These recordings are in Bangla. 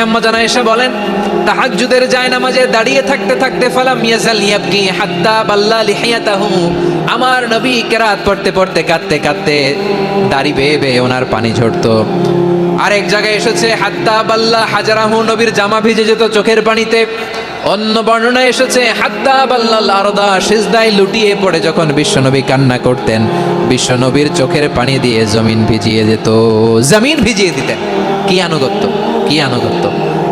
আম্মা জানা এসে বলেন তাহাজ্জুদের জায়নামাজে দাঁড়িয়ে থাকতে থাকতে ফালাম ইয়াজাল ইয়াবকি হাত্তা বাল্লা লিহিয়াতাহু, আমার নবী কেরাত পড়তে পড়তে কাঁদতে কাঁদতে দাড়ি বেয়ে বেয়ে ওনার পানি ঝরতো। আরেক জায়গায় এসেছে হাত্তা বাল্লা হাজারাহু, নবীর জামা ভিজে যেত চোখের পানিতে। অন্য বর্ণনায় এসেছে হাত্তা বাল্লাল আরদা, সিজদায় লুটিয়ে পড়ে যখন বিশ্বনবী কান্না করতেন বিশ্বনবীর চোখের পানি দিয়ে জমিন ভিজিয়ে যেত, জমিন ভিজিয়ে দিতেন। কি আনুগত্য, কি আনুগত্য।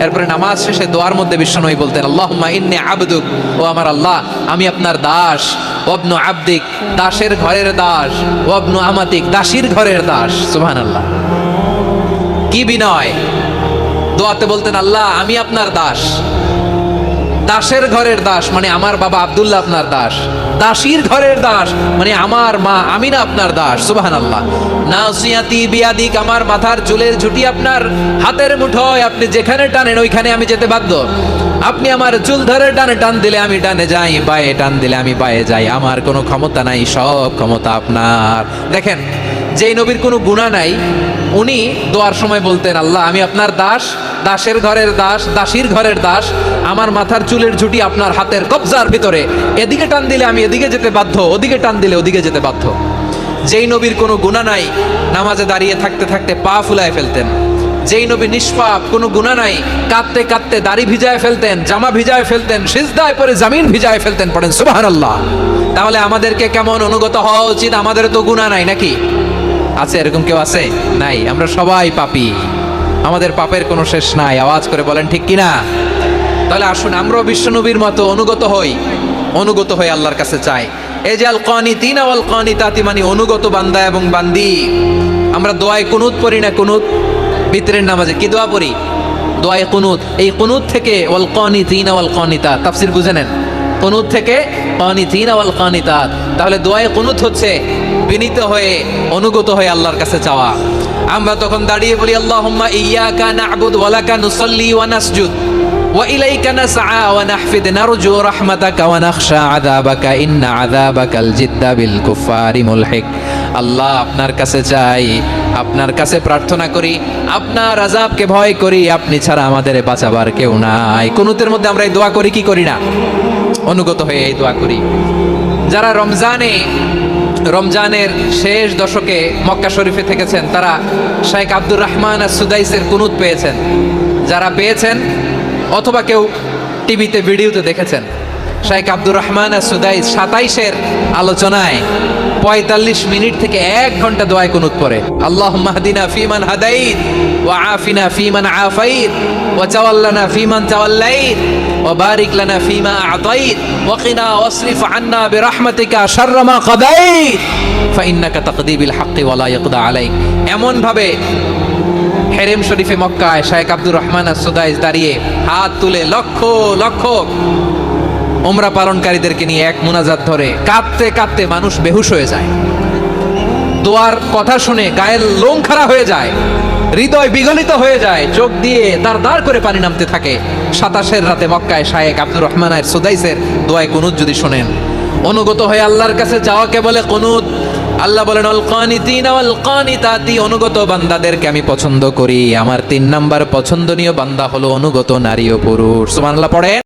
এরপরে নামাজ শেষে দোয়ার মধ্যে বিশ্বনবী বলতেন আল্লাহুম্মা ইন্নী আবদুক, ও আমার আল্লাহ আমি আপনার দাস, ওয়াবনু আবদিক দাসের ঘরের দাস, ওয়াবনু আমাতিক দাসীর ঘরের দাস। সুবহানাল্লাহ, কি বিনয়। দোয়াতে বলতেন আল্লাহ আমি আপনার দাস, দাসের ঘরের দাস মানে আমার বাবা আব্দুল্লাহ আপনার দাস, দাসীর ঘরের দাস মানে আমার মা আমিনা আপনার দাস। সুবহানাল্লাহ। নাসিয়াতি বিয়াদিক, আমার মাথার চুলের ঝুঁটি আপনার হাতের মুঠোয়, আপনি যেখানে টানেন ওইখানে আমি যেতে বাধ্য। আপনি আমার চুল ধরে ডানে টান দিলে আমি ডানে যাই, বায়ে টান দিলে আমি বায়ে যাই, আমার কোনো ক্ষমতা নাই, সব ক্ষমতা আপনার। দেখেন, যেই নবীর কোনো গুনাহ নাই উনি দোয়ার সময় বলতেন আল্লাহ আমি আপনার দাস, দাসের ঘরের দাস, দাসীর ঘরের দাস, আমার মাথার চুলের ঝুঁটি আপনার হাতের কবজার ভিতরে, এদিকে টান দিলে আমি এদিকে যেতে বাধ্য, ওদিকে টান দিলে ওদিকে যেতে বাধ্য। যেই নবীর কোনো গুনাহ নাই নামাজে দাঁড়িয়ে থাকতে থাকতে পা ফুলায় ফেলতেন। যেই নবী নিষ্পাপ, কোনো গুনাহ নাই, কাঁদতে কাঁদতে দাড়ি ভিজায় ফেলতেন, জামা ভিজায় ফেলতেন, সিজদায় পরে জমিন ভিজায় ফেলতেন। পড়েন সুবহানাল্লাহ। তাহলে আমাদেরকে কেমন অনুগত হওয়া উচিত? আমাদের তো গুনাহ নাই নাকি? আছে এরকম কেউ? আছে? নাই। আমরা সবাই পাপী, আমাদের পাপের কোনো শেষ নাই। আওয়াজ করে বলেন ঠিক কিনা? তাহলে আসুন আমরাও বিশ্বনবীর মতো অনুগত হই, অনুগত হয়ে আল্লাহর কাছে চাই। এই যে আল কানিতিনা ওয়াল কানিতাতি মানে অনুগত বান্দা এবং বান্দি। আমরা দোয়ায়ে কুনুত পড়ি না? কুনুত বিতরের নামাজে কি দোয়া পড়ি? দোয়ায়ে কুনুত। এই কুনুত থেকে ওয়াল কানিতিনা ওয়াল কানিতাত তাফসীর বুঝে নেন। কুনুত থেকে কানিতিনা ওয়াল কানিতাত। তাহলে দোয়ায়ে কুনুত হচ্ছে বিনীত হয়ে অনুগত হয়ে আল্লাহর কাছে চাওয়া। আমরা তখন দাঁড়িয়ে বলি আল্লাহুম্মা ইয়্যাকা না'বুদু ওয়া লাকা নুসাল্লি ওয়া নাসজুদ ওয়া ইলাইকা নাসআ ওয়া নাহফিদ নারজু রাহমাতাকা ওয়া নাখশা আযাবাকা ইন্না আযাবাকাল জিদ্দা বিল কুফারি মুলহিক। আল্লাহ আপনার কাছে চাই, আপনার কাছে প্রার্থনা করি, আপনার আযাবকে ভয় করি, আপনি ছাড়া আমাদের বাঁচাবার কেউ নাই। কুনুতের মধ্যে আমরা এই দোয়া করি কি করি না? অনুগত হয়ে এই দোয়া করি। যারা রমজানের শেষ দশকে মক্কা শরীফে থেকেছেন তারা শেখ আব্দুর রহমান আস-সুদাইসের কুনুত পেয়েছেন। যারা পেয়েছেন অথবা কেউ টিভিতে ভিডিওতে দেখেছেন, শেখ আব্দুর রহমান আস-সুদাইস 27-এর আলোচনায় 45 মিনিট থেকে 1 ঘন্টা দোয়ায়ে কুনুত পড়ে। আল্লাহুম্মা হদিনা ফিমান হাদাইত ওয়া আফিনা ফিমান আফাইত ওয়া তাওয়াল্লানা ফিমান তাওয়াল্লাইত ওয়া বারিক লানা ফিমা আ'তাইত ওয়া কিনা ওয়াসরিফ আন্না বিরহমাতিকা শাররা মা কাদাইত ফাইন্নাকা তাকদি বিল হাক্কি ওয়া লা ইয়াকদা আলাইক। এমন ভাবে হেরেম শরীফে মক্কায় শেখ আব্দুর রহমান আস-সুদাইস দাঁড়িয়ে হাত তুলে লক্ষ লক্ষ উমরা পালনকারীদেরকে নিয়ে এক মুনাজাত ধরে কাঁদতে কাঁদতে মানুষ বেহুশ হয়ে যায়। দোয়ার কথা শুনে গায়ের লোম খাড়া হয়ে যায়, হৃদয় বিগলিত হয়ে যায়, চোখ দিয়ে দাঁড় করে পানি নামতে থাকে। 27-এর রাতে মক্কায় শেখ আব্দুর রহমান আস-সুদাইসের দোয়ায়ে কুনুত যদি শোনেন, অনুগত হয়ে আল্লাহর কাছে চাওয়াকে বলে কুনুত। আল্লাহ বলেন আল কানিতিনা ওয়াল কানিতাতি, অনুগত বান্দাদেরকে আমি পছন্দ করি। আমার 3 নাম্বার পছন্দনীয় বান্দা হলো অনুগত নারী ও পুরুষ। সুবহানাল্লাহ পড়ে।